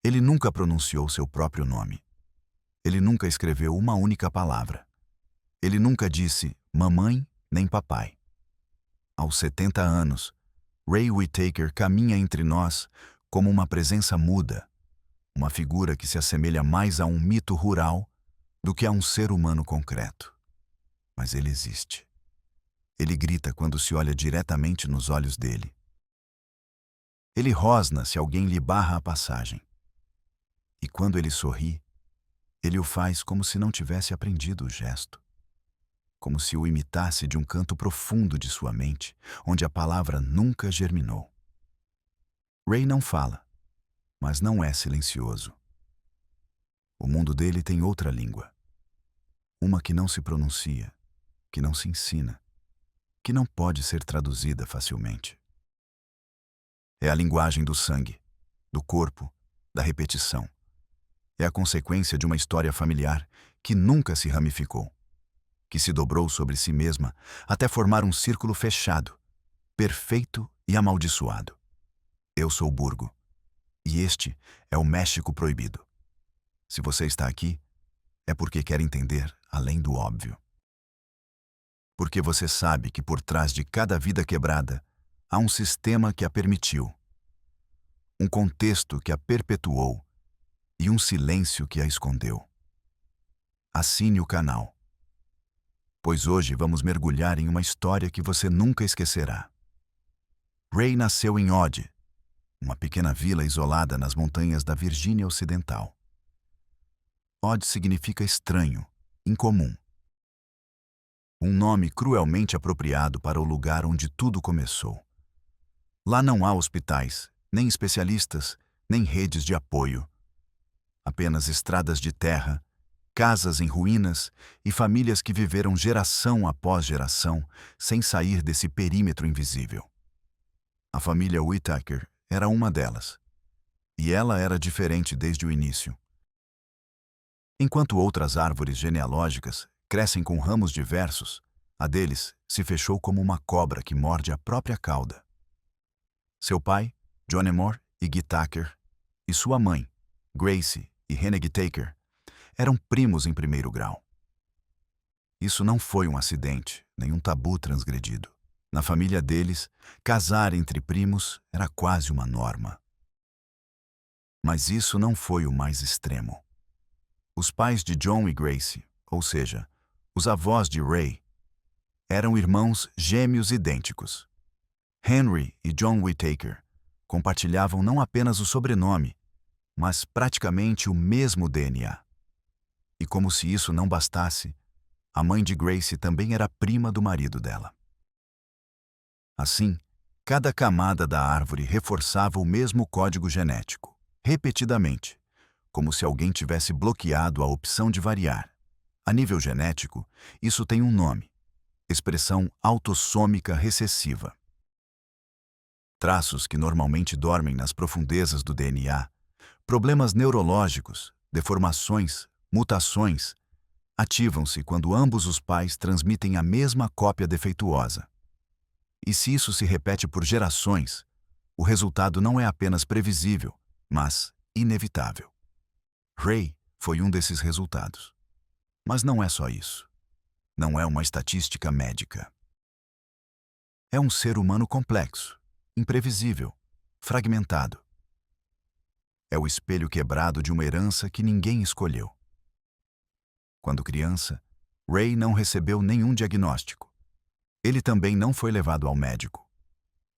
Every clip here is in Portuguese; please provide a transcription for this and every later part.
Ele nunca pronunciou seu próprio nome. Ele nunca escreveu uma única palavra. Ele nunca disse mamãe nem papai. Aos 70 anos, Ray Whittaker caminha entre nós como uma presença muda, uma figura que se assemelha mais a um mito rural do que a um ser humano concreto. Mas ele existe. Ele grita quando se olha diretamente nos olhos dele. Ele rosna se alguém lhe barra a passagem. E quando ele sorri, ele o faz como se não tivesse aprendido o gesto. Como se o imitasse de um canto profundo de sua mente, onde a palavra nunca germinou. Ray não fala, mas não é silencioso. O mundo dele tem outra língua. Uma que não se pronuncia, que não se ensina, que não pode ser traduzida facilmente. É a linguagem do sangue, do corpo, da repetição. É a consequência de uma história familiar que nunca se ramificou, que se dobrou sobre si mesma até formar um círculo fechado, perfeito e amaldiçoado. Eu sou Burgo, e este é o México proibido. Se você está aqui, é porque quer entender além do óbvio. Porque você sabe que por trás de cada vida quebrada há um sistema que a permitiu, um contexto que a perpetuou e um silêncio que a escondeu. Assine o canal, pois hoje vamos mergulhar em uma história que você nunca esquecerá. Ray nasceu em Odd, uma pequena vila isolada nas montanhas da Virgínia Ocidental. Odd significa estranho, incomum. Um nome cruelmente apropriado para o lugar onde tudo começou. Lá não há hospitais, nem especialistas, nem redes de apoio. Apenas estradas de terra, casas em ruínas e famílias que viveram geração após geração sem sair desse perímetro invisível. A família Whittaker era uma delas. E ela era diferente desde o início. Enquanto outras árvores genealógicas crescem com ramos diversos, a deles se fechou como uma cobra que morde a própria cauda. Seu pai, John Moore e Guy Tucker, e sua mãe, Gracie e Hennig Taker, eram primos em primeiro grau. Isso não foi um acidente, nem um tabu transgredido. Na família deles, casar entre primos era quase uma norma. Mas isso não foi o mais extremo. Os pais de John e Gracie, ou seja, os avós de Ray, eram irmãos gêmeos idênticos. Henry e John Whittaker compartilhavam não apenas o sobrenome, mas praticamente o mesmo DNA. E como se isso não bastasse, a mãe de Gracie também era prima do marido dela. Assim, cada camada da árvore reforçava o mesmo código genético, repetidamente, como se alguém tivesse bloqueado a opção de variar. A nível genético, isso tem um nome: expressão autossômica recessiva. Traços que normalmente dormem nas profundezas do DNA, problemas neurológicos, deformações, mutações, ativam-se quando ambos os pais transmitem a mesma cópia defeituosa. E se isso se repete por gerações, o resultado não é apenas previsível, mas inevitável. Ray foi um desses resultados. Mas não é só isso. Não é uma estatística médica. É um ser humano complexo, imprevisível, fragmentado. É o espelho quebrado de uma herança que ninguém escolheu. Quando criança, Ray não recebeu nenhum diagnóstico. Ele também não foi levado ao médico.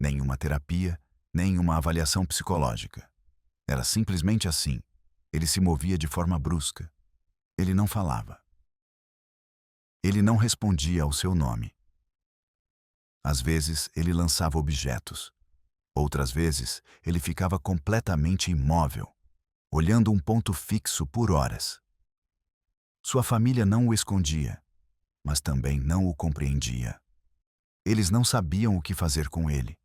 Nenhuma terapia, nem uma avaliação psicológica. Era simplesmente assim. Ele se movia de forma brusca. Ele não falava. Ele não respondia ao seu nome. Às vezes, ele lançava objetos. Outras vezes, ele ficava completamente imóvel, olhando um ponto fixo por horas. Sua família não o escondia, mas também não o compreendia. Eles não sabiam o que fazer com ele.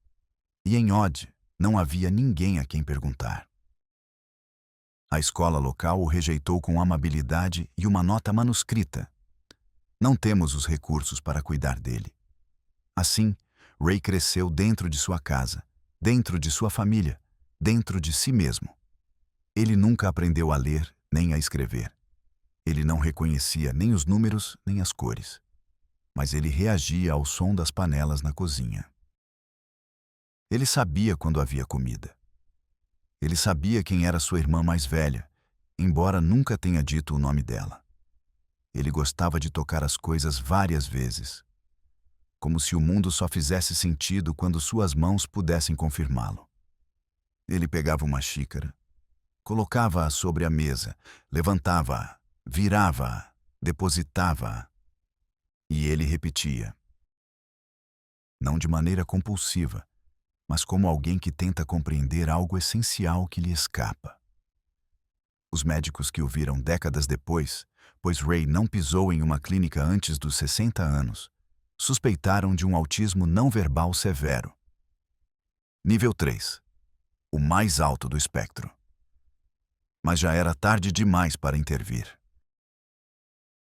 E em Odd, não havia ninguém a quem perguntar. A escola local o rejeitou com amabilidade e uma nota manuscrita. Não temos os recursos para cuidar dele. Assim, Ray cresceu dentro de sua casa, dentro de sua família, dentro de si mesmo. Ele nunca aprendeu a ler nem a escrever. Ele não reconhecia nem os números nem as cores. Mas ele reagia ao som das panelas na cozinha. Ele sabia quando havia comida. Ele sabia quem era sua irmã mais velha, embora nunca tenha dito o nome dela. Ele gostava de tocar as coisas várias vezes, como se o mundo só fizesse sentido quando suas mãos pudessem confirmá-lo. Ele pegava uma xícara, colocava-a sobre a mesa, levantava-a, virava-a, depositava-a, e ele repetia. Não de maneira compulsiva, mas como alguém que tenta compreender algo essencial que lhe escapa. Os médicos que o viram décadas depois, pois Ray não pisou em uma clínica antes dos 60 anos, suspeitaram de um autismo não verbal severo. Nível 3. O mais alto do espectro. Mas já era tarde demais para intervir.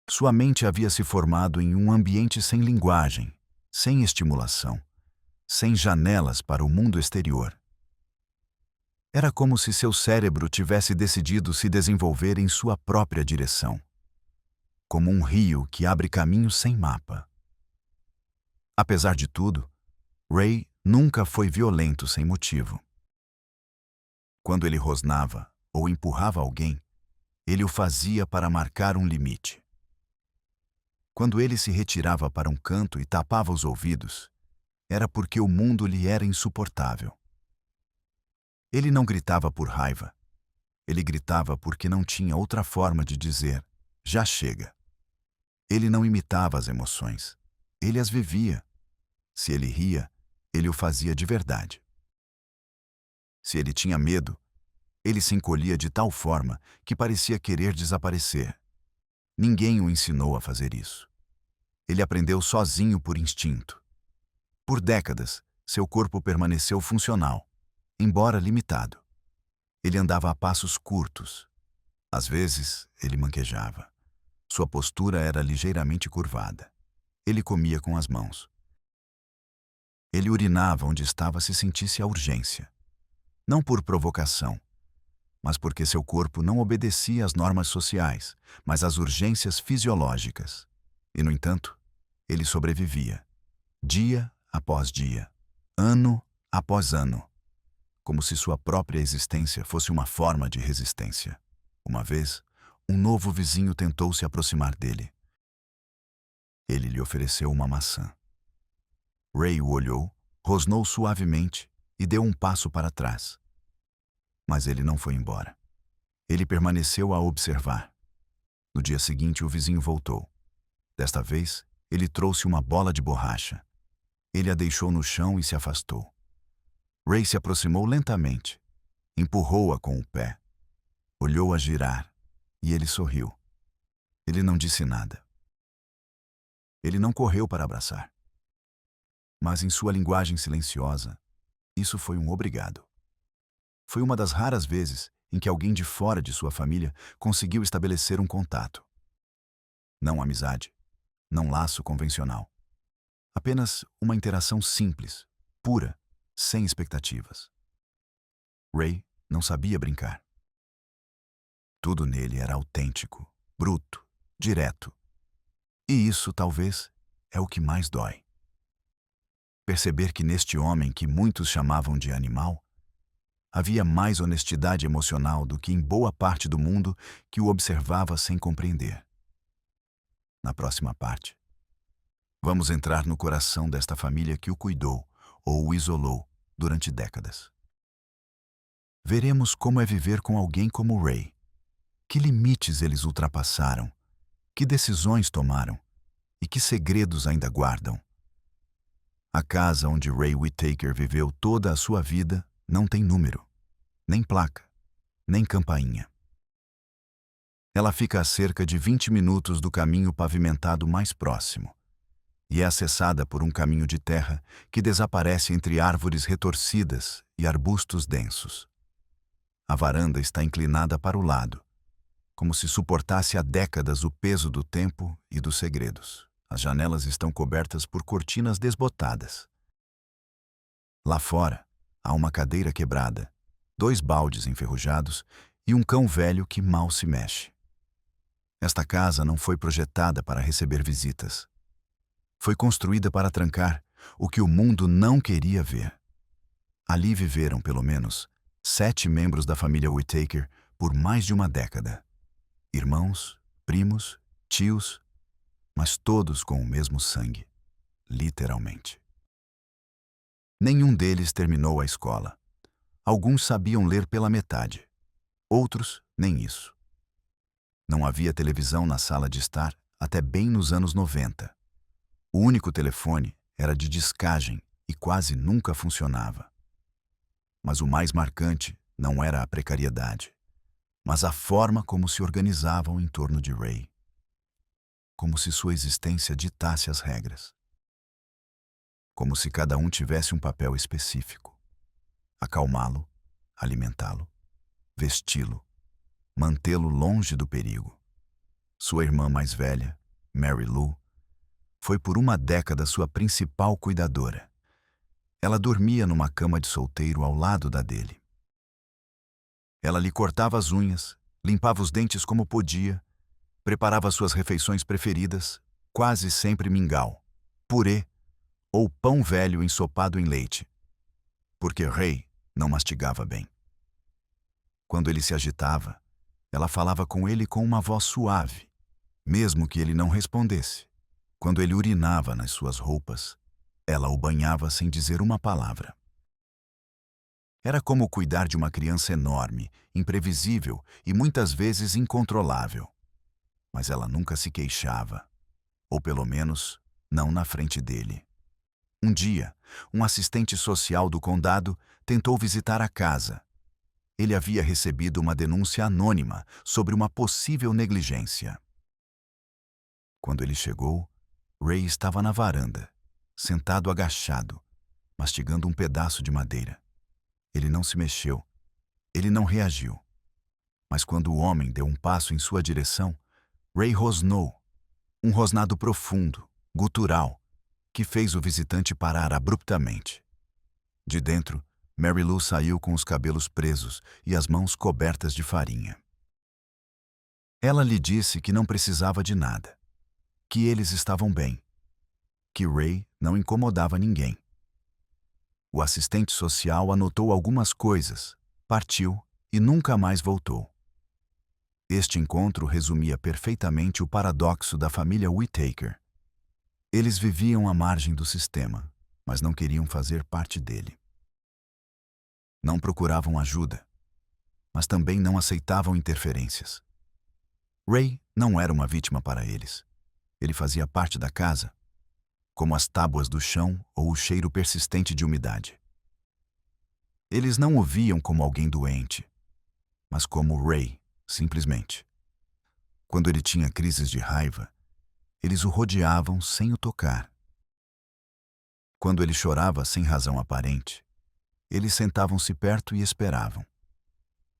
Sua mente havia se formado em um ambiente sem linguagem, sem estimulação, sem janelas para o mundo exterior. Era como se seu cérebro tivesse decidido se desenvolver em sua própria direção, como um rio que abre caminho sem mapa. Apesar de tudo, Ray nunca foi violento sem motivo. Quando ele rosnava ou empurrava alguém, ele o fazia para marcar um limite. Quando ele se retirava para um canto e tapava os ouvidos, era porque o mundo lhe era insuportável. Ele não gritava por raiva. Ele gritava porque não tinha outra forma de dizer, já chega. Ele não imitava as emoções. Ele as vivia. Se ele ria, ele o fazia de verdade. Se ele tinha medo, ele se encolhia de tal forma que parecia querer desaparecer. Ninguém o ensinou a fazer isso. Ele aprendeu sozinho por instinto. Por décadas, seu corpo permaneceu funcional, embora limitado. Ele andava a passos curtos. Às vezes, ele manquejava. Sua postura era ligeiramente curvada. Ele comia com as mãos. Ele urinava onde estava se sentisse a urgência. Não por provocação, mas porque seu corpo não obedecia às normas sociais, mas às urgências fisiológicas. E, no entanto, ele sobrevivia, dia após dia, ano após ano, como se sua própria existência fosse uma forma de resistência. Uma vez, um novo vizinho tentou se aproximar dele. Ele lhe ofereceu uma maçã. Ray o olhou, rosnou suavemente e deu um passo para trás. Mas ele não foi embora. Ele permaneceu a observar. No dia seguinte, o vizinho voltou. Desta vez, ele trouxe uma bola de borracha. Ele a deixou no chão e se afastou. Ray se aproximou lentamente, empurrou-a com o pé, olhou-a girar e ele sorriu. Ele não disse nada. Ele não correu para abraçar. Mas em sua linguagem silenciosa, isso foi um obrigado. Foi uma das raras vezes em que alguém de fora de sua família conseguiu estabelecer um contato. Não amizade, não laço convencional. Apenas uma interação simples, pura, sem expectativas. Ray não sabia brincar. Tudo nele era autêntico, bruto, direto. E isso, talvez, é o que mais dói. Perceber que neste homem que muitos chamavam de animal, havia mais honestidade emocional do que em boa parte do mundo que o observava sem compreender. Na próxima parte, vamos entrar no coração desta família que o cuidou ou o isolou durante décadas. Veremos como é viver com alguém como Ray. Que limites eles ultrapassaram, que decisões tomaram e que segredos ainda guardam. A casa onde Ray Whittaker viveu toda a sua vida não tem número, nem placa, nem campainha. Ela fica a cerca de 20 minutos do caminho pavimentado mais próximo e é acessada por um caminho de terra que desaparece entre árvores retorcidas e arbustos densos. A varanda está inclinada para o lado, como se suportasse há décadas o peso do tempo e dos segredos. As janelas estão cobertas por cortinas desbotadas. Lá fora, há uma cadeira quebrada, 2 baldes enferrujados e um cão velho que mal se mexe. Esta casa não foi projetada para receber visitas. Foi construída para trancar o que o mundo não queria ver. Ali viveram, pelo menos, 7 membros da família Whittaker por mais de uma década. Irmãos, primos, tios, mas todos com o mesmo sangue, literalmente. Nenhum deles terminou a escola. Alguns sabiam ler pela metade. Outros, nem isso. Não havia televisão na sala de estar até bem nos anos 90. O único telefone era de discagem e quase nunca funcionava. Mas o mais marcante não era a precariedade, mas a forma como se organizavam em torno de Ray. Como se sua existência ditasse as regras. Como se cada um tivesse um papel específico. Acalmá-lo, alimentá-lo, vesti-lo, mantê-lo longe do perigo. Sua irmã mais velha, Mary Lou, foi por uma década sua principal cuidadora. Ela dormia numa cama de solteiro ao lado da dele. Ela lhe cortava as unhas, limpava os dentes como podia, preparava suas refeições preferidas, quase sempre mingau, purê ou pão velho ensopado em leite, porque Ray não mastigava bem. Quando ele se agitava, ela falava com ele com uma voz suave, mesmo que ele não respondesse. Quando ele urinava nas suas roupas, ela o banhava sem dizer uma palavra. Era como cuidar de uma criança enorme, imprevisível e muitas vezes incontrolável. Mas ela nunca se queixava, ou pelo menos, não na frente dele. Um dia, um assistente social do condado tentou visitar a casa. Ele havia recebido uma denúncia anônima sobre uma possível negligência. Quando ele chegou, Ray estava na varanda, sentado agachado, mastigando um pedaço de madeira. Ele não se mexeu, ele não reagiu. Mas quando o homem deu um passo em sua direção, Ray rosnou, um rosnado profundo, gutural, que fez o visitante parar abruptamente. De dentro, Mary Lou saiu com os cabelos presos e as mãos cobertas de farinha. Ela lhe disse que não precisava de nada, que eles estavam bem, que Ray não incomodava ninguém. O assistente social anotou algumas coisas, partiu e nunca mais voltou. Este encontro resumia perfeitamente o paradoxo da família Whittaker. Eles viviam à margem do sistema, mas não queriam fazer parte dele. Não procuravam ajuda, mas também não aceitavam interferências. Ray não era uma vítima para eles. Ele fazia parte da casa, como as tábuas do chão ou o cheiro persistente de umidade. Eles não o viam como alguém doente, mas como Ray, simplesmente. Quando ele tinha crises de raiva, eles o rodeavam sem o tocar. Quando ele chorava sem razão aparente, eles sentavam-se perto e esperavam.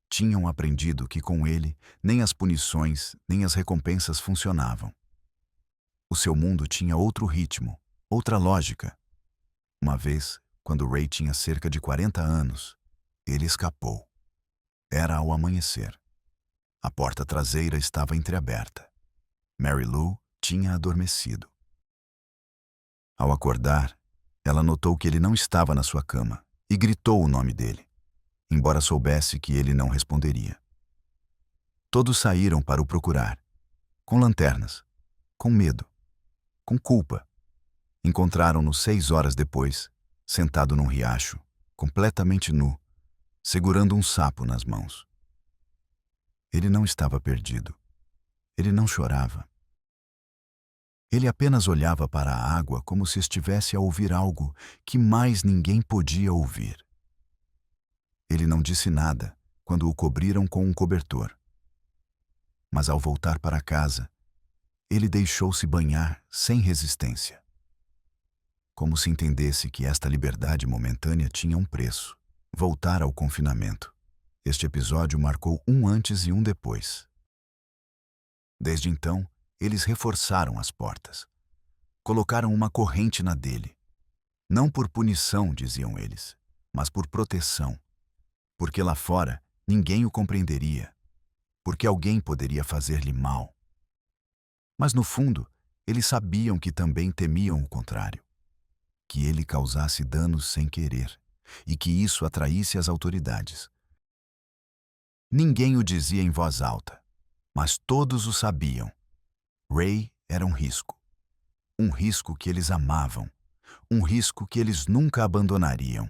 Tinham aprendido que com ele nem as punições nem as recompensas funcionavam. O seu mundo tinha outro ritmo, outra lógica. Uma vez, quando Ray tinha cerca de 40 anos, ele escapou. Era ao amanhecer. A porta traseira estava entreaberta. Mary Lou tinha adormecido. Ao acordar, ela notou que ele não estava na sua cama e gritou o nome dele, embora soubesse que ele não responderia. Todos saíram para o procurar, com lanternas, com medo, com culpa. Encontraram-no 6 horas depois, sentado num riacho, completamente nu, segurando um sapo nas mãos. Ele não estava perdido. Ele não chorava. Ele apenas olhava para a água como se estivesse a ouvir algo que mais ninguém podia ouvir. Ele não disse nada quando o cobriram com um cobertor. Mas ao voltar para casa, ele deixou-se banhar sem resistência. Como se entendesse que esta liberdade momentânea tinha um preço. Voltar ao confinamento. Este episódio marcou um antes e um depois. Desde então, eles reforçaram as portas. Colocaram uma corrente na dele. Não por punição, diziam eles, mas por proteção. Porque lá fora, ninguém o compreenderia. porque alguém poderia fazer-lhe mal. Mas no fundo, eles sabiam que também temiam o contrário, que ele causasse danos sem querer e que isso atraísse as autoridades. Ninguém o dizia em voz alta, mas todos o sabiam. Ray era um risco que eles amavam, um risco que eles nunca abandonariam.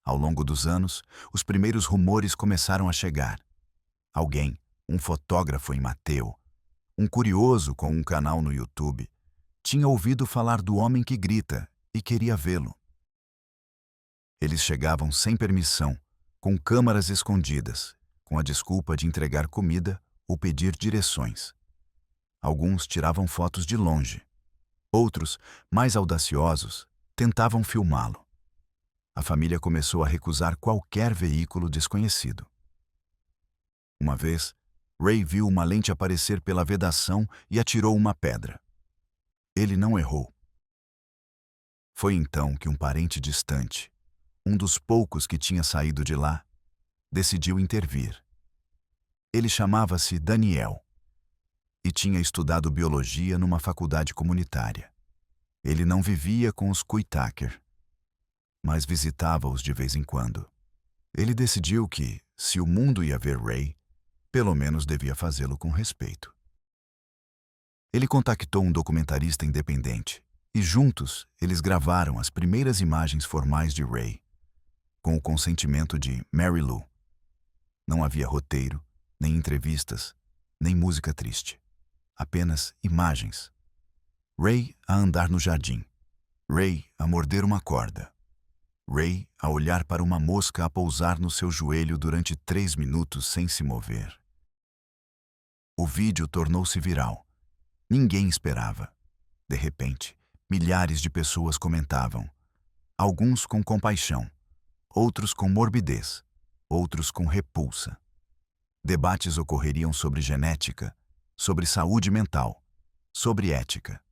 Ao longo dos anos, os primeiros rumores começaram a chegar. Alguém, um fotógrafo em Mateo, um curioso com um canal no YouTube, tinha ouvido falar do homem que grita e queria vê-lo. Eles chegavam sem permissão, com câmaras escondidas, com a desculpa de entregar comida ou pedir direções. Alguns tiravam fotos de longe. Outros, mais audaciosos, tentavam filmá-lo. A família começou a recusar qualquer veículo desconhecido. Uma vez, Ray viu uma lente aparecer pela vedação e atirou uma pedra. Ele não errou. Foi então que um parente distante, um dos poucos que tinha saído de lá, decidiu intervir. Ele chamava-se Daniel e tinha estudado biologia numa faculdade comunitária. Ele não vivia com os Kuitaker, mas visitava-os de vez em quando. Ele decidiu que, se o mundo ia ver Ray, pelo menos devia fazê-lo com respeito. Ele contactou um documentarista independente e juntos eles gravaram as primeiras imagens formais de Ray, com o consentimento de Mary Lou. Não havia roteiro, nem entrevistas, nem música triste. Apenas imagens. Ray a andar no jardim. Ray a morder uma corda. Ray a olhar para uma mosca a pousar no seu joelho durante 3 minutos sem se mover. O vídeo tornou-se viral. Ninguém esperava. De repente, milhares de pessoas comentavam. Alguns com compaixão, outros com morbidez, outros com repulsa. Debates ocorreriam sobre genética, sobre saúde mental, sobre ética.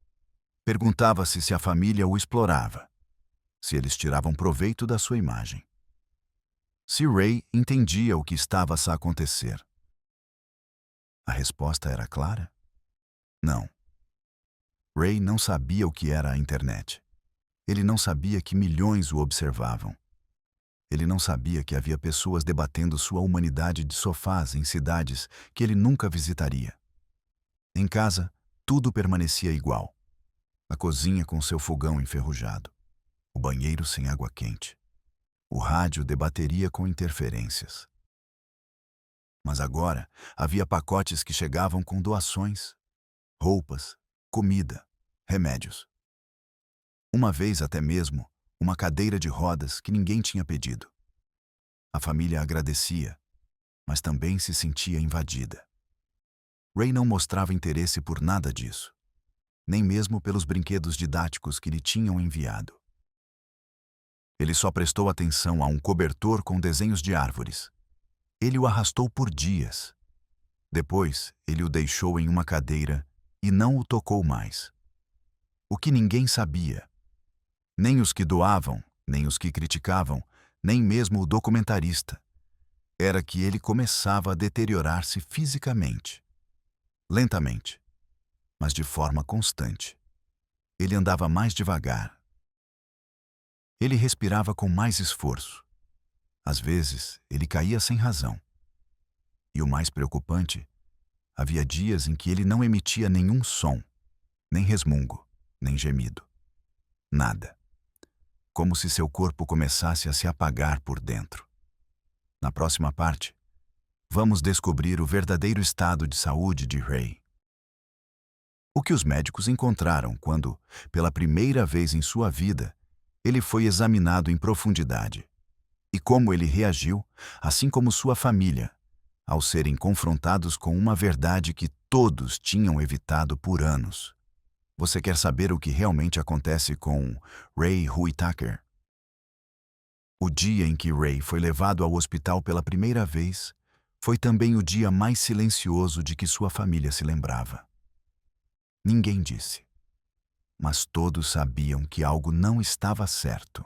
Perguntava-se se a família o explorava, se eles tiravam proveito da sua imagem. Se Ray entendia o que estava a acontecer. A resposta era clara? Não. Ray não sabia o que era a internet. Ele não sabia que milhões o observavam. Ele não sabia que havia pessoas debatendo sua humanidade de sofás em cidades que ele nunca visitaria. Em casa, tudo permanecia igual. A cozinha com seu fogão enferrujado. O banheiro sem água quente. O rádio debateria com interferências. Mas agora havia pacotes que chegavam com doações, roupas, comida, remédios. Uma vez até mesmo, uma cadeira de rodas que ninguém tinha pedido. A família agradecia, mas também se sentia invadida. Ray não mostrava interesse por nada disso, nem mesmo pelos brinquedos didáticos que lhe tinham enviado. Ele só prestou atenção a um cobertor com desenhos de árvores. Ele o arrastou por dias. Depois, ele o deixou em uma cadeira e não o tocou mais. O que ninguém sabia, nem os que doavam, nem os que criticavam, nem mesmo o documentarista, era que ele começava a deteriorar-se fisicamente. Lentamente, mas de forma constante. Ele andava mais devagar. Ele respirava com mais esforço. Às vezes, ele caía sem razão. E o mais preocupante, havia dias em que ele não emitia nenhum som, nem resmungo, nem gemido. Nada. Como se seu corpo começasse a se apagar por dentro. Na próxima parte, vamos descobrir o verdadeiro estado de saúde de Ray. O que os médicos encontraram quando, pela primeira vez em sua vida, ele foi examinado em profundidade. E como ele reagiu, assim como sua família, ao serem confrontados com uma verdade que todos tinham evitado por anos. Você quer saber o que realmente acontece com Ray Huitaker? O dia em que Ray foi levado ao hospital pela primeira vez foi também o dia mais silencioso de que sua família se lembrava. Ninguém disse, mas todos sabiam que algo não estava certo.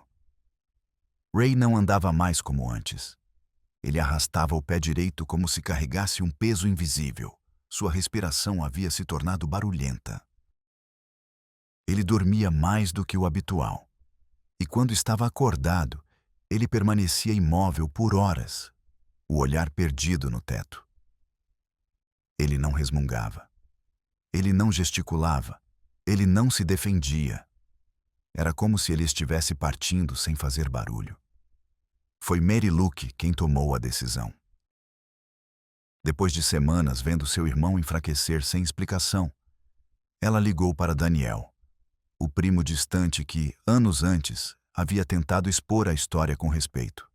Ray não andava mais como antes. Ele arrastava o pé direito como se carregasse um peso invisível. Sua respiração havia se tornado barulhenta. Ele dormia mais do que o habitual. E quando estava acordado, ele permanecia imóvel por horas, o olhar perdido no teto. Ele não resmungava. Ele não gesticulava. Ele não se defendia. Era como se ele estivesse partindo sem fazer barulho. Foi Mary Luke quem tomou a decisão. Depois de semanas vendo seu irmão enfraquecer sem explicação, ela ligou para Daniel, o primo distante que, anos antes, havia tentado expor a história com respeito.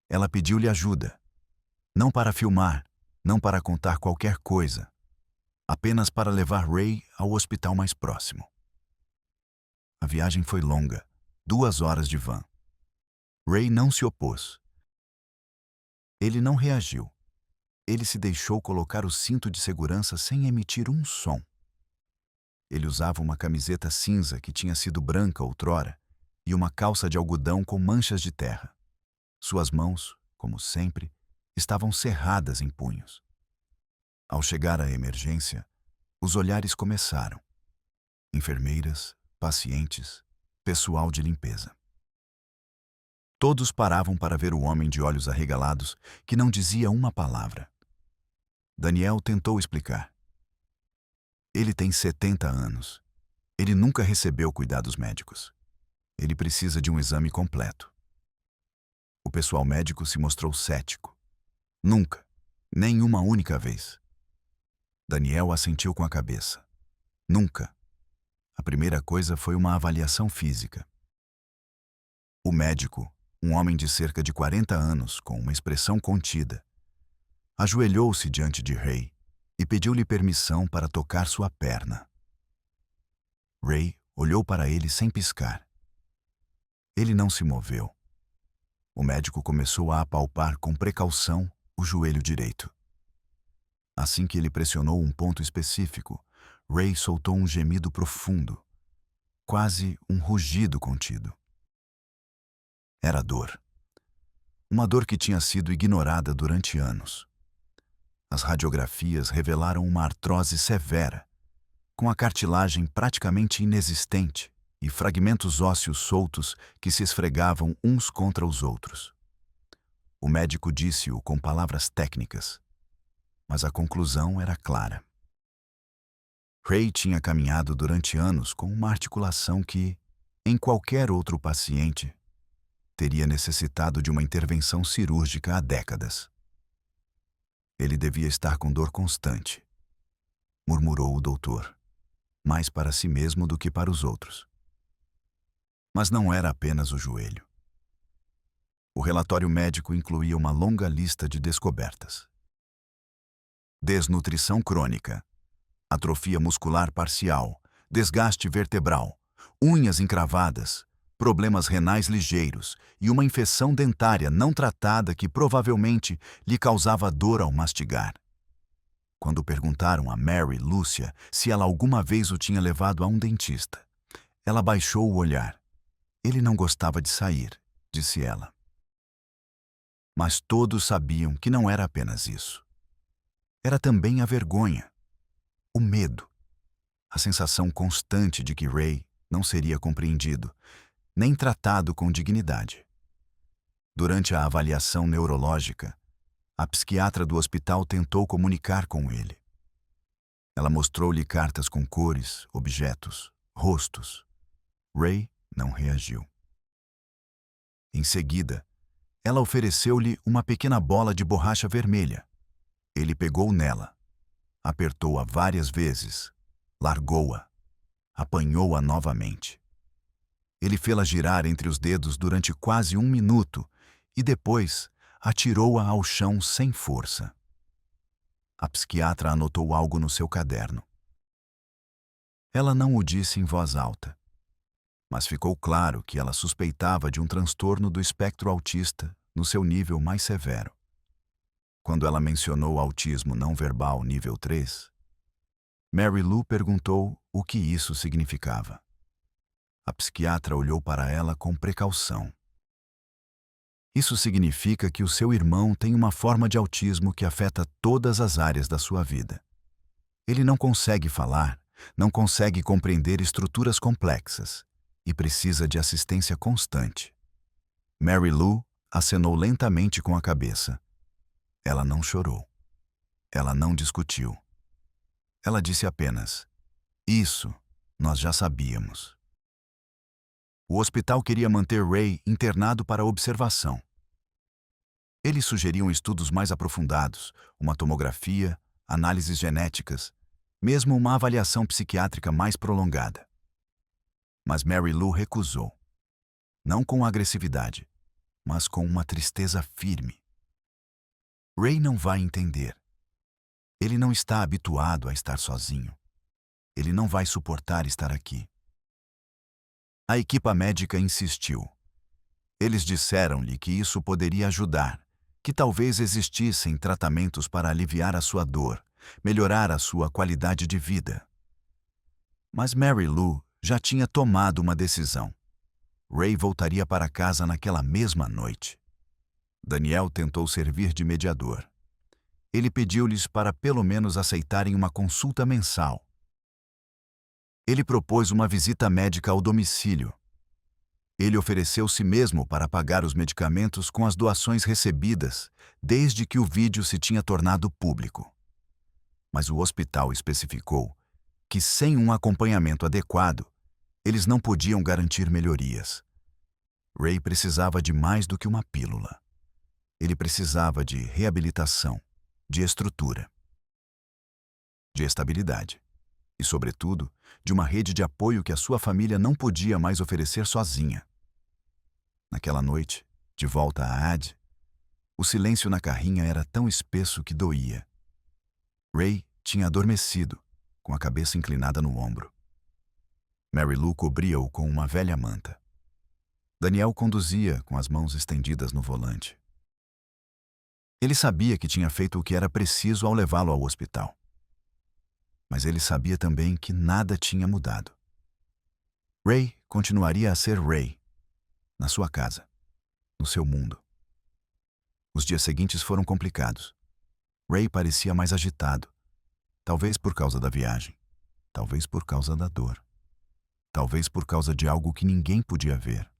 Ela pediu-lhe ajuda, não para filmar, não para contar qualquer coisa, apenas para levar Ray ao hospital mais próximo. A viagem foi longa, 2 horas de van. Ray não se opôs. Ele não reagiu. Ele se deixou colocar o cinto de segurança sem emitir um som. Ele usava uma camiseta cinza que tinha sido branca outrora e uma calça de algodão com manchas de terra. Suas mãos, como sempre, estavam cerradas em punhos. Ao chegar à emergência, os olhares começaram. Enfermeiras, pacientes, pessoal de limpeza. Todos paravam para ver o homem de olhos arregalados que não dizia uma palavra. Daniel tentou explicar. Ele tem 70 anos. Ele nunca recebeu cuidados médicos. Ele precisa de um exame completo. O pessoal médico se mostrou cético. Nunca, nem uma única vez. Daniel assentiu com a cabeça. Nunca. A primeira coisa foi uma avaliação física. O médico, um homem de cerca de 40 anos, com uma expressão contida, ajoelhou-se diante de Ray e pediu-lhe permissão para tocar sua perna. Ray olhou para ele sem piscar. Ele não se moveu. O médico começou a apalpar com precaução o joelho direito. Assim que ele pressionou um ponto específico, Ray soltou um gemido profundo, quase um rugido contido. Era dor. Uma dor que tinha sido ignorada durante anos. As radiografias revelaram uma artrose severa, com a cartilagem praticamente inexistente e fragmentos ósseos soltos que se esfregavam uns contra os outros. O médico disse-o com palavras técnicas, mas a conclusão era clara. Ray tinha caminhado durante anos com uma articulação que, em qualquer outro paciente, teria necessitado de uma intervenção cirúrgica há décadas. Ele devia estar com dor constante, murmurou o doutor, mais para si mesmo do que para os outros. Mas não era apenas o joelho. O relatório médico incluía uma longa lista de descobertas. Desnutrição crônica, atrofia muscular parcial, desgaste vertebral, unhas encravadas, problemas renais ligeiros e uma infecção dentária não tratada que provavelmente lhe causava dor ao mastigar. Quando perguntaram a Mary Lúcia se ela alguma vez o tinha levado a um dentista, ela baixou o olhar. Ele não gostava de sair, disse ela. Mas todos sabiam que não era apenas isso. Era também a vergonha, o medo, a sensação constante de que Ray não seria compreendido, nem tratado com dignidade. Durante a avaliação neurológica, a psiquiatra do hospital tentou comunicar com ele. Ela mostrou-lhe cartas com cores, objetos, rostos. Ray não reagiu. Em seguida, ela ofereceu-lhe uma pequena bola de borracha vermelha. Ele pegou nela, apertou-a várias vezes, largou-a, apanhou-a novamente. Ele fê-la girar entre os dedos durante quase 1 minuto e depois atirou-a ao chão sem força. A psiquiatra anotou algo no seu caderno. Ela não o disse em voz alta, mas ficou claro que ela suspeitava de um transtorno do espectro autista no seu nível mais severo. Quando ela mencionou autismo não verbal nível 3, Mary Lou perguntou o que isso significava. A psiquiatra olhou para ela com precaução. Isso significa que o seu irmão tem uma forma de autismo que afeta todas as áreas da sua vida. Ele não consegue falar, não consegue compreender estruturas complexas e precisa de assistência constante. Mary Lou acenou lentamente com a cabeça. Ela não chorou. Ela não discutiu. Ela disse apenas: "Isso, nós já sabíamos." O hospital queria manter Ray internado para observação. Eles sugeriam estudos mais aprofundados, uma tomografia, análises genéticas, mesmo uma avaliação psiquiátrica mais prolongada. Mas Mary Lou recusou. Não com agressividade, mas com uma tristeza firme. Ray não vai entender. Ele não está habituado a estar sozinho. Ele não vai suportar estar aqui. A equipa médica insistiu. Eles disseram-lhe que isso poderia ajudar, que talvez existissem tratamentos para aliviar a sua dor, melhorar a sua qualidade de vida. Mas Mary Lou já tinha tomado uma decisão. Ray voltaria para casa naquela mesma noite. Daniel tentou servir de mediador. Ele pediu-lhes para pelo menos aceitarem uma consulta mensal. Ele propôs uma visita médica ao domicílio. Ele ofereceu si mesmo para pagar os medicamentos com as doações recebidas, desde que o vídeo se tinha tornado público. Mas o hospital especificou que, sem um acompanhamento adequado, eles não podiam garantir melhorias. Ray precisava de mais do que uma pílula. Ele precisava de reabilitação, de estrutura, de estabilidade e, sobretudo, de uma rede de apoio que a sua família não podia mais oferecer sozinha. Naquela noite, de volta a Ad, o silêncio na carrinha era tão espesso que doía. Ray tinha adormecido, com a cabeça inclinada no ombro. Mary Lou cobria-o com uma velha manta. Daniel conduzia com as mãos estendidas no volante. Ele sabia que tinha feito o que era preciso ao levá-lo ao hospital. Mas ele sabia também que nada tinha mudado. Ray continuaria a ser Ray, na sua casa, no seu mundo. Os dias seguintes foram complicados. Ray parecia mais agitado, talvez por causa da viagem, talvez por causa da dor, talvez por causa de algo que ninguém podia ver.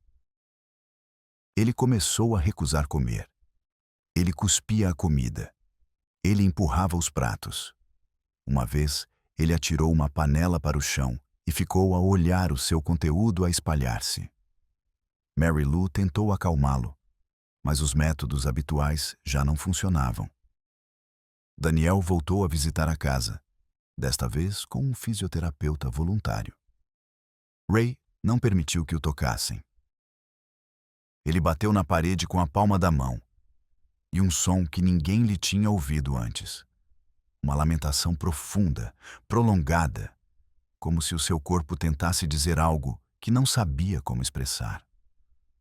Ele começou a recusar comer. Ele cuspia a comida. Ele empurrava os pratos. Uma vez, ele atirou uma panela para o chão e ficou a olhar o seu conteúdo a espalhar-se. Mary Lou tentou acalmá-lo, mas os métodos habituais já não funcionavam. Daniel voltou a visitar a casa, desta vez com um fisioterapeuta voluntário. Ray não permitiu que o tocassem. Ele bateu na parede com a palma da mão, e um som que ninguém lhe tinha ouvido antes. Uma lamentação profunda, prolongada, como se o seu corpo tentasse dizer algo que não sabia como expressar.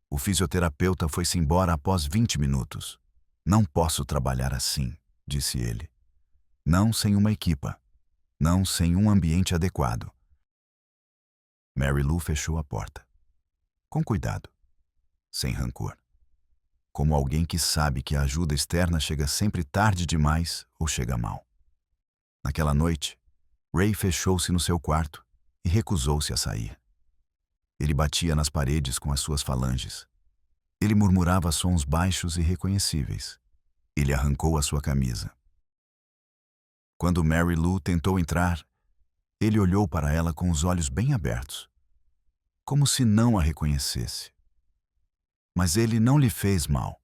O fisioterapeuta foi-se embora após 20 minutos. "Não posso trabalhar assim", disse ele. "Não sem uma equipa. Não sem um ambiente adequado." Mary Lou fechou a porta. Com cuidado, sem rancor. Como alguém que sabe que a ajuda externa chega sempre tarde demais ou chega mal. Naquela noite, Ray fechou-se no seu quarto e recusou-se a sair. Ele batia nas paredes com as suas falanges. Ele murmurava sons baixos e reconhecíveis. Ele arrancou a sua camisa. Quando Mary Lou tentou entrar, ele olhou para ela com os olhos bem abertos, como se não a reconhecesse. Mas ele não lhe fez mal.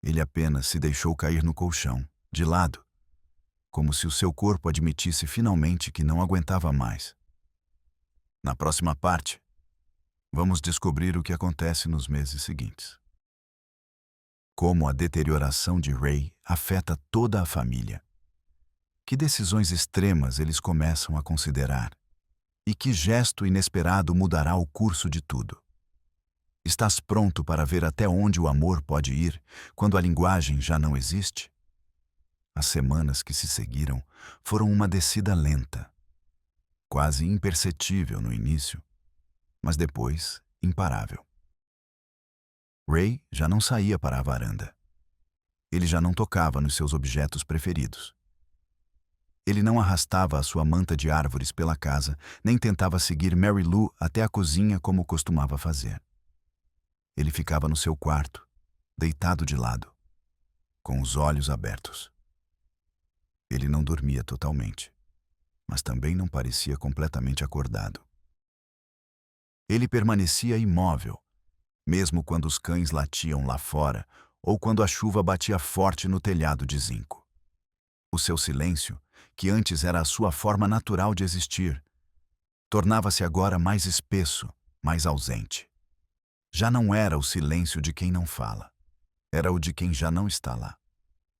Ele apenas se deixou cair no colchão, de lado, como se o seu corpo admitisse finalmente que não aguentava mais. Na próxima parte, vamos descobrir o que acontece nos meses seguintes. Como a deterioração de Ray afeta toda a família. Que decisões extremas eles começam a considerar. E que gesto inesperado mudará o curso de tudo. Estás pronto para ver até onde o amor pode ir quando a linguagem já não existe? As semanas que se seguiram foram uma descida lenta, quase imperceptível no início, mas depois imparável. Ray já não saía para a varanda. Ele já não tocava nos seus objetos preferidos. Ele não arrastava a sua manta de árvores pela casa, nem tentava seguir Mary Lou até a cozinha como costumava fazer. Ele ficava no seu quarto, deitado de lado, com os olhos abertos. Ele não dormia totalmente, mas também não parecia completamente acordado. Ele permanecia imóvel, mesmo quando os cães latiam lá fora ou quando a chuva batia forte no telhado de zinco. O seu silêncio, que antes era a sua forma natural de existir, tornava-se agora mais espesso, mais ausente. Já não era o silêncio de quem não fala, era o de quem já não está lá.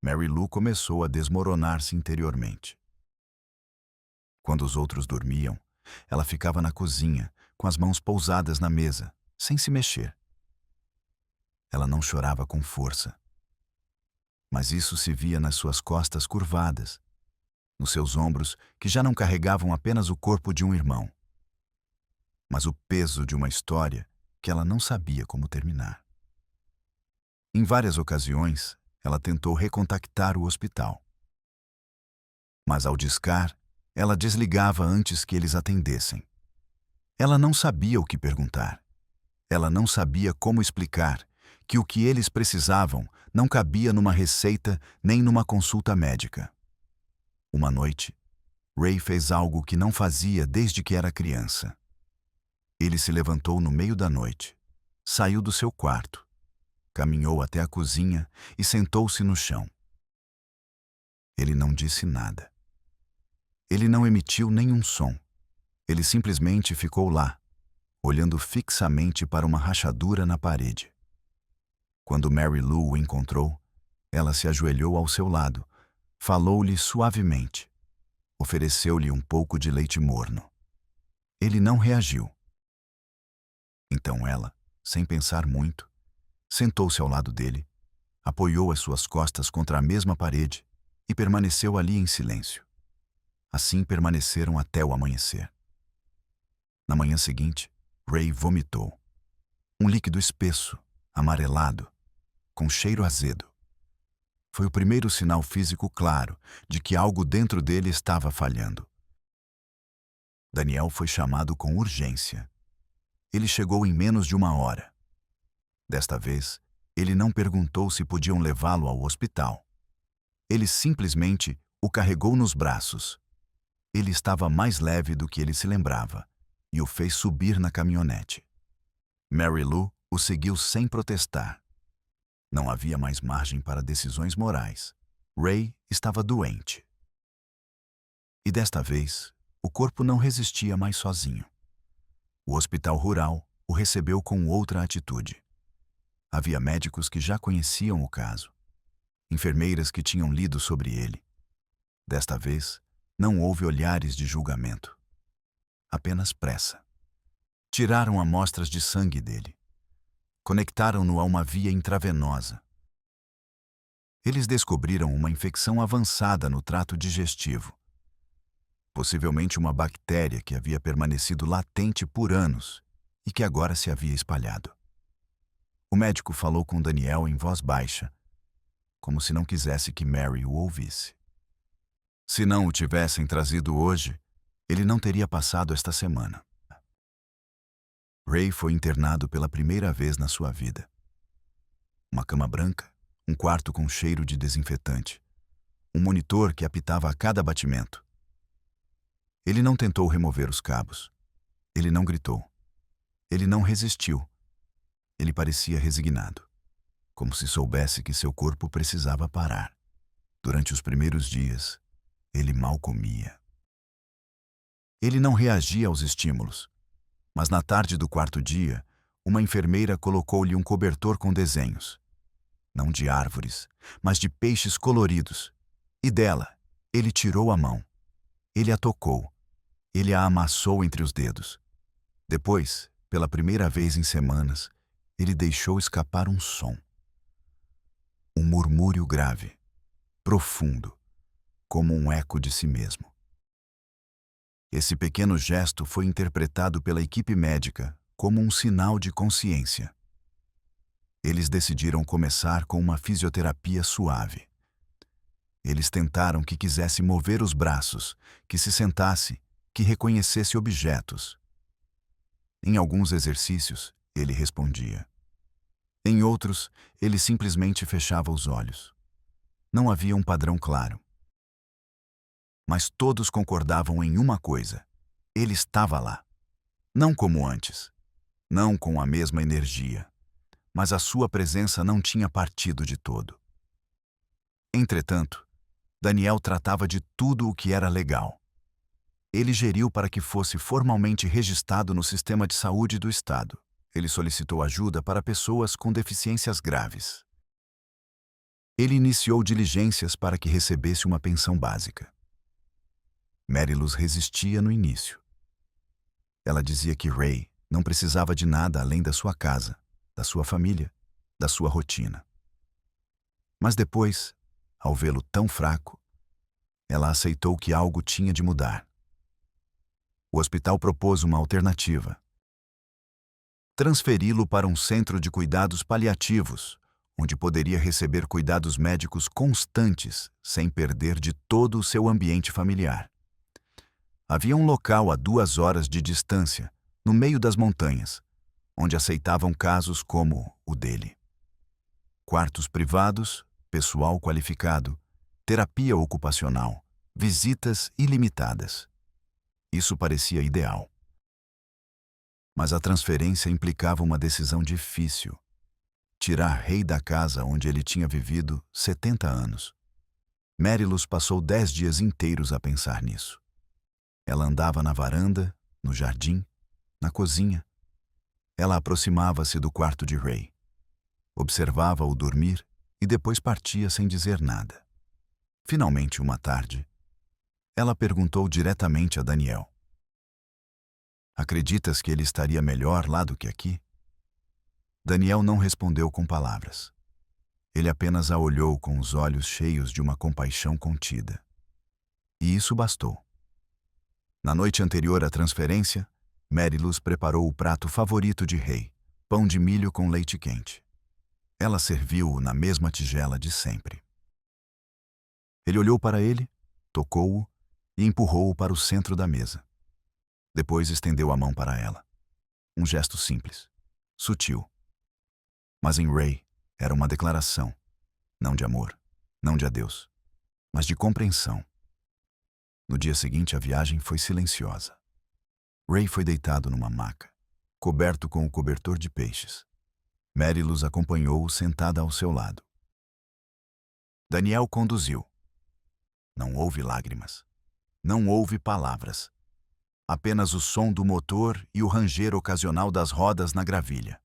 Mary Lou começou a desmoronar-se interiormente. Quando os outros dormiam, ela ficava na cozinha, com as mãos pousadas na mesa, sem se mexer. Ela não chorava com força, mas isso se via nas suas costas curvadas, nos seus ombros que já não carregavam apenas o corpo de um irmão, mas o peso de uma história que ela não sabia como terminar. Em várias ocasiões, ela tentou recontactar o hospital. Mas ao discar, ela desligava antes que eles atendessem. Ela não sabia o que perguntar. Ela não sabia como explicar que o que eles precisavam não cabia numa receita nem numa consulta médica. Uma noite, Ray fez algo que não fazia desde que era criança. Ele se levantou no meio da noite, saiu do seu quarto, caminhou até a cozinha e sentou-se no chão. Ele não disse nada. Ele não emitiu nenhum som. Ele simplesmente ficou lá, olhando fixamente para uma rachadura na parede. Quando Mary Lou o encontrou, ela se ajoelhou ao seu lado, falou-lhe suavemente, ofereceu-lhe um pouco de leite morno. Ele não reagiu. Então ela, sem pensar muito, sentou-se ao lado dele, apoiou as suas costas contra a mesma parede e permaneceu ali em silêncio. Assim permaneceram até o amanhecer. Na manhã seguinte, Ray vomitou. Um líquido espesso, amarelado, com cheiro azedo. Foi o primeiro sinal físico claro de que algo dentro dele estava falhando. Daniel foi chamado com urgência. Ele chegou em menos de 1 hora. Desta vez, ele não perguntou se podiam levá-lo ao hospital. Ele simplesmente o carregou nos braços. Ele estava mais leve do que ele se lembrava e o fez subir na caminhonete. Mary Lou o seguiu sem protestar. Não havia mais margem para decisões morais. Ray estava doente. E desta vez, o corpo não resistia mais sozinho. O hospital rural o recebeu com outra atitude. Havia médicos que já conheciam o caso, enfermeiras que tinham lido sobre ele. Desta vez, não houve olhares de julgamento. Apenas pressa. Tiraram amostras de sangue dele. Conectaram-no a uma via intravenosa. Eles descobriram uma infecção avançada no trato digestivo. Possivelmente uma bactéria que havia permanecido latente por anos e que agora se havia espalhado. O médico falou com Daniel em voz baixa, como se não quisesse que Mary o ouvisse. Se não o tivessem trazido hoje, ele não teria passado esta semana. Ray foi internado pela primeira vez na sua vida. Uma cama branca, um quarto com cheiro de desinfetante, um monitor que apitava a cada batimento. Ele não tentou remover os cabos. Ele não gritou. Ele não resistiu. Ele parecia resignado, como se soubesse que seu corpo precisava parar. Durante os primeiros dias, ele mal comia. Ele não reagia aos estímulos, mas na tarde do 4º dia, uma enfermeira colocou-lhe um cobertor com desenhos. Não de árvores, mas de peixes coloridos. E dela, ele tirou a mão. Ele a tocou. Ele a amassou entre os dedos. Depois, pela primeira vez em semanas, ele deixou escapar um som. Um murmúrio grave, profundo, como um eco de si mesmo. Esse pequeno gesto foi interpretado pela equipe médica como um sinal de consciência. Eles decidiram começar com uma fisioterapia suave. Eles tentaram que quisesse mover os braços, que se sentasse, que reconhecesse objetos. Em alguns exercícios, ele respondia. Em outros, ele simplesmente fechava os olhos. Não havia um padrão claro. Mas todos concordavam em uma coisa: ele estava lá. Não como antes, não com a mesma energia, mas a sua presença não tinha partido de todo. Entretanto, Daniel tratava de tudo o que era legal. Ele geriu para que fosse formalmente registrado no sistema de saúde do Estado. Ele solicitou ajuda para pessoas com deficiências graves. Ele iniciou diligências para que recebesse uma pensão básica. Mariluz resistia no início. Ela dizia que Ray não precisava de nada além da sua casa, da sua família, da sua rotina. Mas depois, ao vê-lo tão fraco, ela aceitou que algo tinha de mudar. O hospital propôs uma alternativa: transferi-lo para um centro de cuidados paliativos, onde poderia receber cuidados médicos constantes, sem perder de todo o seu ambiente familiar. Havia um local a 2 horas de distância, no meio das montanhas, onde aceitavam casos como o dele. Quartos privados, pessoal qualificado, terapia ocupacional, visitas ilimitadas. Isso parecia ideal. Mas a transferência implicava uma decisão difícil: tirar Ray da casa onde ele tinha vivido 70 anos. Mariluz passou 10 dias inteiros a pensar nisso. Ela andava na varanda, no jardim, na cozinha. Ela aproximava-se do quarto de Ray. Observava-o dormir e depois partia sem dizer nada. Finalmente, uma tarde, ela perguntou diretamente a Daniel: acreditas que ele estaria melhor lá do que aqui? Daniel não respondeu com palavras. Ele apenas a olhou com os olhos cheios de uma compaixão contida. E isso bastou. Na noite anterior à transferência, Mariluz preparou o prato favorito de Ray, pão de milho com leite quente. Ela serviu-o na mesma tigela de sempre. Ele olhou para ele, tocou-o e empurrou-o para o centro da mesa. Depois estendeu a mão para ela. Um gesto simples, sutil. Mas em Ray era uma declaração, não de amor, não de adeus, mas de compreensão. No dia seguinte, a viagem foi silenciosa. Ray foi deitado numa maca, coberto com o cobertor de peixes. Mariluz acompanhou-o sentada ao seu lado. Daniel conduziu. Não houve lágrimas. Não houve palavras. Apenas o som do motor e o ranger ocasional das rodas na gravilha.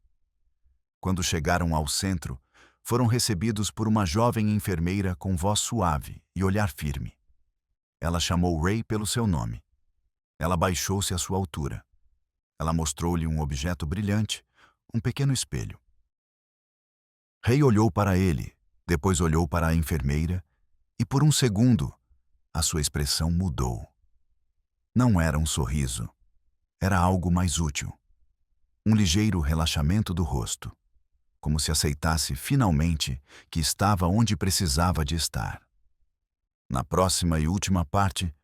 Quando chegaram ao centro, foram recebidos por uma jovem enfermeira com voz suave e olhar firme. Ela chamou Ray pelo seu nome. Ela baixou-se à sua altura. Ela mostrou-lhe um objeto brilhante, um pequeno espelho. Ray olhou para ele, depois olhou para a enfermeira e, por um segundo, a sua expressão mudou. Não era um sorriso. Era algo mais útil. Um ligeiro relaxamento do rosto, como se aceitasse finalmente que estava onde precisava de estar. Na próxima e última parte,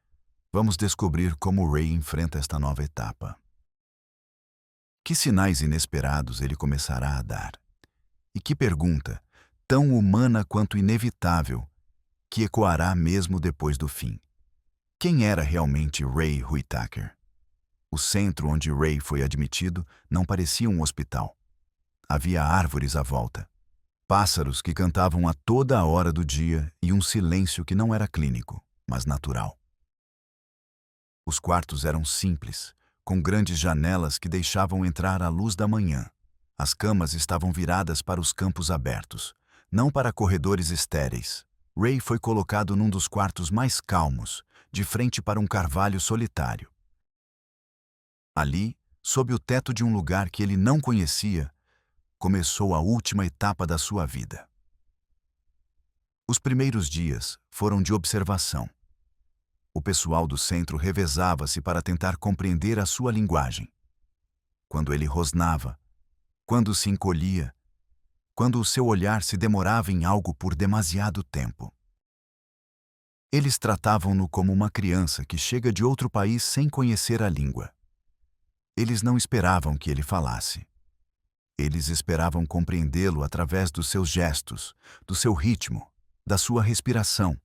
vamos descobrir como Ray enfrenta esta nova etapa. Que sinais inesperados ele começará a dar? E que pergunta, tão humana quanto inevitável, que ecoará mesmo depois do fim? Quem era realmente Ray Whittaker? O centro onde Ray foi admitido não parecia um hospital. Havia árvores à volta, pássaros que cantavam a toda a hora do dia e um silêncio que não era clínico, mas natural. Os quartos eram simples, com grandes janelas que deixavam entrar a luz da manhã. As camas estavam viradas para os campos abertos, não para corredores estéreis. Ray foi colocado num dos quartos mais calmos, de frente para um carvalho solitário. Ali, sob o teto de um lugar que ele não conhecia, começou a última etapa da sua vida. Os primeiros dias foram de observação. O pessoal do centro revezava-se para tentar compreender a sua linguagem. Quando ele rosnava, quando se encolhia, quando o seu olhar se demorava em algo por demasiado tempo. Eles tratavam-no como uma criança que chega de outro país sem conhecer a língua. Eles não esperavam que ele falasse. Eles esperavam compreendê-lo através dos seus gestos, do seu ritmo, da sua respiração.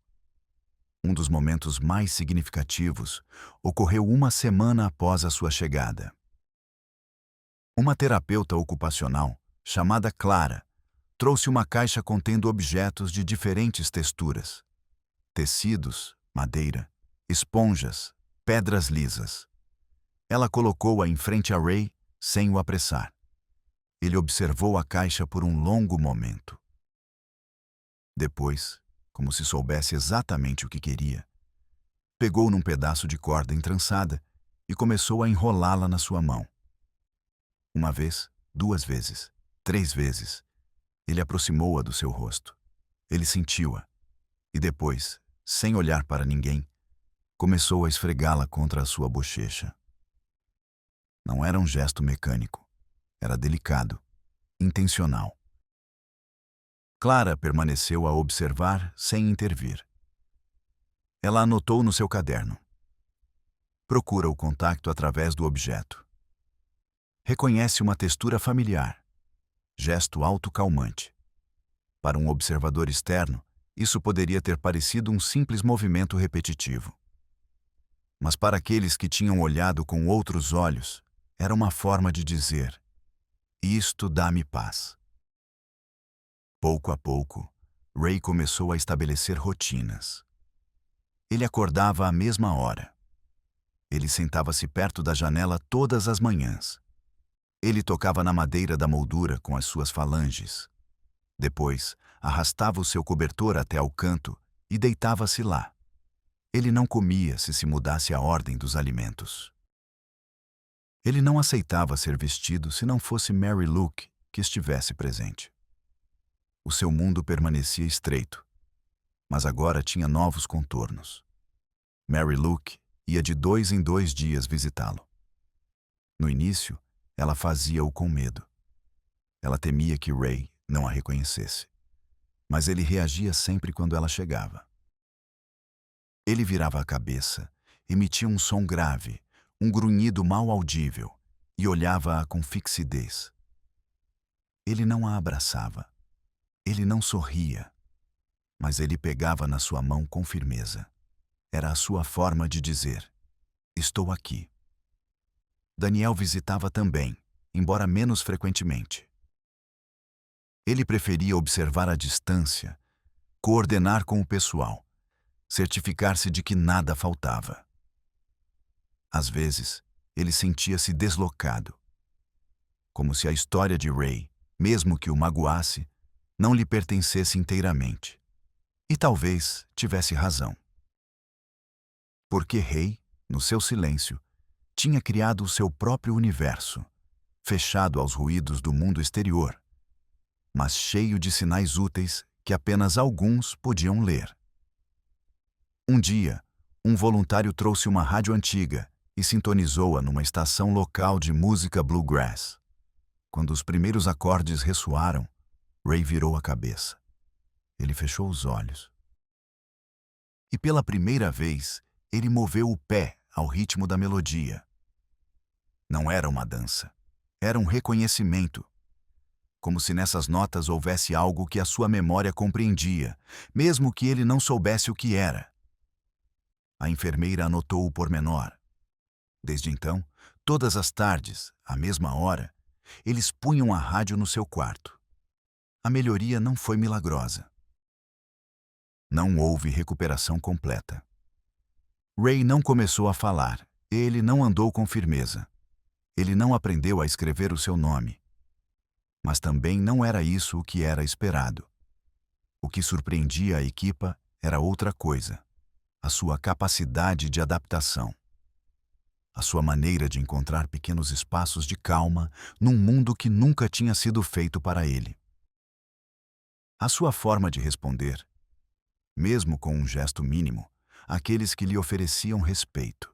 Um dos momentos mais significativos ocorreu uma semana após a sua chegada. Uma terapeuta ocupacional, chamada Clara, trouxe uma caixa contendo objetos de diferentes texturas: tecidos, madeira, esponjas, pedras lisas. Ela colocou-a em frente a Ray sem o apressar. Ele observou a caixa por um longo momento. Depois, como se soubesse exatamente o que queria, pegou num pedaço de corda entrançada e começou a enrolá-la na sua mão. Uma vez, 2 vezes, 3 vezes, ele aproximou-a do seu rosto. Ele sentiu-a e depois, sem olhar para ninguém, começou a esfregá-la contra a sua bochecha. Não era um gesto mecânico. Era delicado, intencional. Clara permaneceu a observar sem intervir. Ela anotou no seu caderno. Procura o contato através do objeto. Reconhece uma textura familiar. Gesto autocalmante. Para um observador externo, isso poderia ter parecido um simples movimento repetitivo. Mas para aqueles que tinham olhado com outros olhos, era uma forma de dizer: isto dá-me paz. Pouco a pouco, Ray começou a estabelecer rotinas. Ele acordava à mesma hora. Ele sentava-se perto da janela todas as manhãs. Ele tocava na madeira da moldura com as suas falanges. Depois, arrastava o seu cobertor até ao canto e deitava-se lá. Ele não comia se mudasse a ordem dos alimentos. Ele não aceitava ser vestido se não fosse Mary Luke que estivesse presente. O seu mundo permanecia estreito, mas agora tinha novos contornos. Mary Luke ia de 2 em 2 dias visitá-lo. No início, ela fazia-o com medo. Ela temia que Ray não a reconhecesse, mas ele reagia sempre quando ela chegava. Ele virava a cabeça, emitia um som grave, um grunhido mal audível, e olhava-a com fixidez. Ele não a abraçava. Ele não sorria. Mas ele pegava na sua mão com firmeza. Era a sua forma de dizer: estou aqui. Daniel visitava também, embora menos frequentemente. Ele preferia observar à distância, coordenar com o pessoal, certificar-se de que nada faltava. Às vezes, ele sentia-se deslocado, como se a história de Ray, mesmo que o magoasse, não lhe pertencesse inteiramente. E talvez tivesse razão. Porque Ray, no seu silêncio, tinha criado o seu próprio universo, fechado aos ruídos do mundo exterior, mas cheio de sinais úteis que apenas alguns podiam ler. Um dia, um voluntário trouxe uma rádio antiga e sintonizou-a numa estação local de música bluegrass. Quando os primeiros acordes ressoaram, Ray virou a cabeça. Ele fechou os olhos. E pela primeira vez, ele moveu o pé ao ritmo da melodia. Não era uma dança. Era um reconhecimento. Como se nessas notas houvesse algo que a sua memória compreendia, mesmo que ele não soubesse o que era. A enfermeira anotou o pormenor. Desde então, todas as tardes, à mesma hora, eles punham a rádio no seu quarto. A melhoria não foi milagrosa. Não houve recuperação completa. Ray não começou a falar, ele não andou com firmeza. Ele não aprendeu a escrever o seu nome. Mas também não era isso o que era esperado. O que surpreendia a equipa era outra coisa: a sua capacidade de adaptação. A sua maneira de encontrar pequenos espaços de calma num mundo que nunca tinha sido feito para ele. A sua forma de responder, mesmo com um gesto mínimo, àqueles que lhe ofereciam respeito.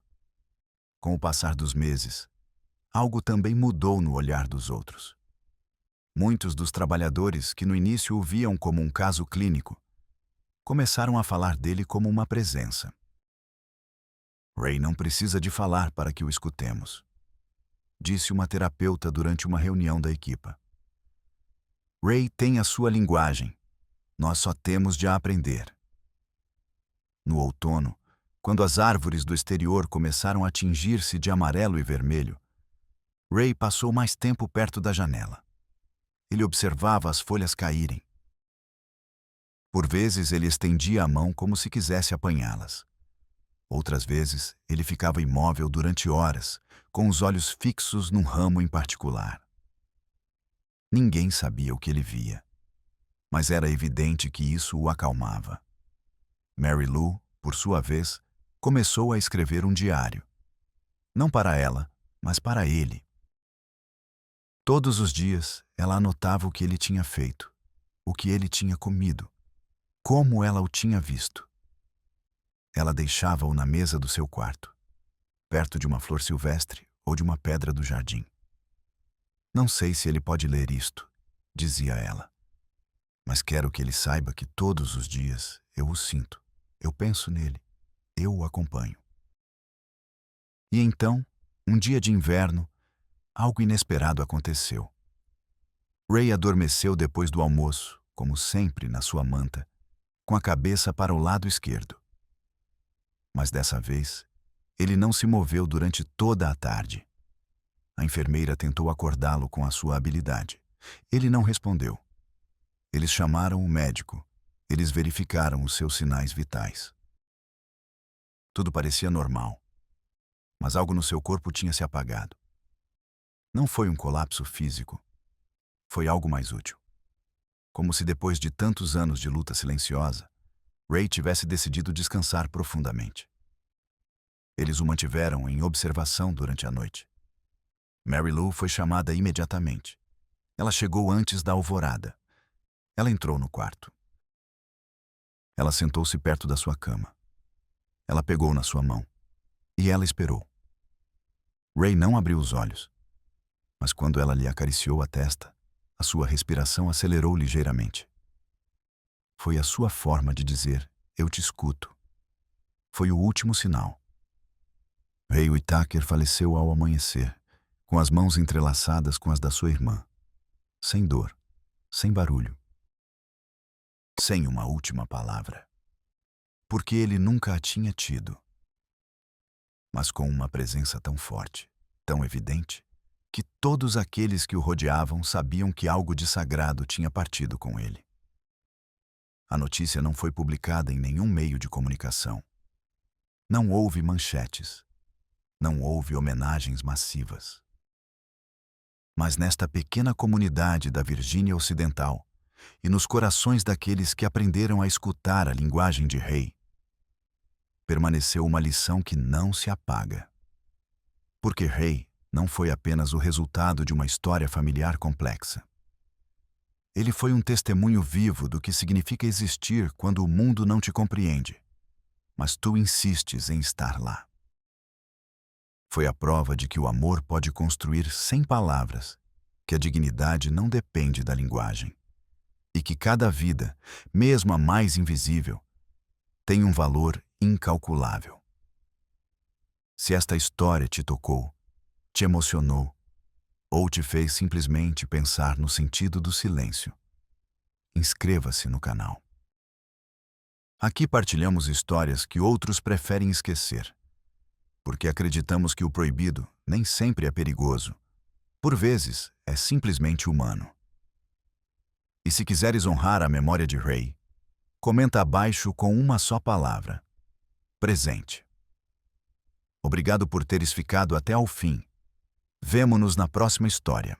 Com o passar dos meses, algo também mudou no olhar dos outros. Muitos dos trabalhadores que no início o viam como um caso clínico começaram a falar dele como uma presença. Ray não precisa de falar para que o escutemos, disse uma terapeuta durante uma reunião da equipa. Ray tem a sua linguagem, nós só temos de a aprender. No outono, quando as árvores do exterior começaram a tingir-se de amarelo e vermelho, Ray passou mais tempo perto da janela. Ele observava as folhas caírem. Por vezes ele estendia a mão como se quisesse apanhá-las. Outras vezes ele ficava imóvel durante horas, com os olhos fixos num ramo em particular. Ninguém sabia o que ele via, mas era evidente que isso o acalmava. Mary Lou, por sua vez, começou a escrever um diário. Não para ela, mas para ele. Todos os dias, ela anotava o que ele tinha feito, o que ele tinha comido, como ela o tinha visto. Ela deixava-o na mesa do seu quarto, perto de uma flor silvestre ou de uma pedra do jardim. Não sei se ele pode ler isto, dizia ela, mas quero que ele saiba que todos os dias eu o sinto, eu penso nele, eu o acompanho. E então, um dia de inverno, algo inesperado aconteceu. Ray adormeceu depois do almoço, como sempre na sua manta, com a cabeça para o lado esquerdo. Mas dessa vez, ele não se moveu durante toda a tarde. A enfermeira tentou acordá-lo com a sua habilidade. Ele não respondeu. Eles chamaram o médico. Eles verificaram os seus sinais vitais. Tudo parecia normal, mas algo no seu corpo tinha se apagado. Não foi um colapso físico. Foi algo mais útil. Como se depois de tantos anos de luta silenciosa, Ray tivesse decidido descansar profundamente. Eles o mantiveram em observação durante a noite. Mary Lou foi chamada imediatamente. Ela chegou antes da alvorada. Ela entrou no quarto. Ela sentou-se perto da sua cama. Ela pegou na sua mão. E ela esperou. Ray não abriu os olhos. Mas quando ela lhe acariciou a testa, a sua respiração acelerou ligeiramente. Foi a sua forma de dizer, eu te escuto. Foi o último sinal. Ray Whittaker faleceu ao amanhecer, com as mãos entrelaçadas com as da sua irmã. Sem dor, sem barulho. Sem uma última palavra. Porque ele nunca a tinha tido. Mas com uma presença tão forte, tão evidente, que todos aqueles que o rodeavam sabiam que algo de sagrado tinha partido com ele. A notícia não foi publicada em nenhum meio de comunicação. Não houve manchetes. Não houve homenagens massivas. Mas nesta pequena comunidade da Virgínia Ocidental e nos corações daqueles que aprenderam a escutar a linguagem de Ray, permaneceu uma lição que não se apaga. Porque Ray não foi apenas o resultado de uma história familiar complexa. Ele foi um testemunho vivo do que significa existir quando o mundo não te compreende, mas tu insistes em estar lá. Foi a prova de que o amor pode construir sem palavras, que a dignidade não depende da linguagem, e que cada vida, mesmo a mais invisível, tem um valor incalculável. Se esta história te tocou, te emocionou, ou te fez simplesmente pensar no sentido do silêncio, inscreva-se no canal. Aqui partilhamos histórias que outros preferem esquecer, porque acreditamos que o proibido nem sempre é perigoso. Por vezes, é simplesmente humano. E se quiseres honrar a memória de Ray, comenta abaixo com uma só palavra: presente. Obrigado por teres ficado até ao fim. Vemo-nos na próxima história.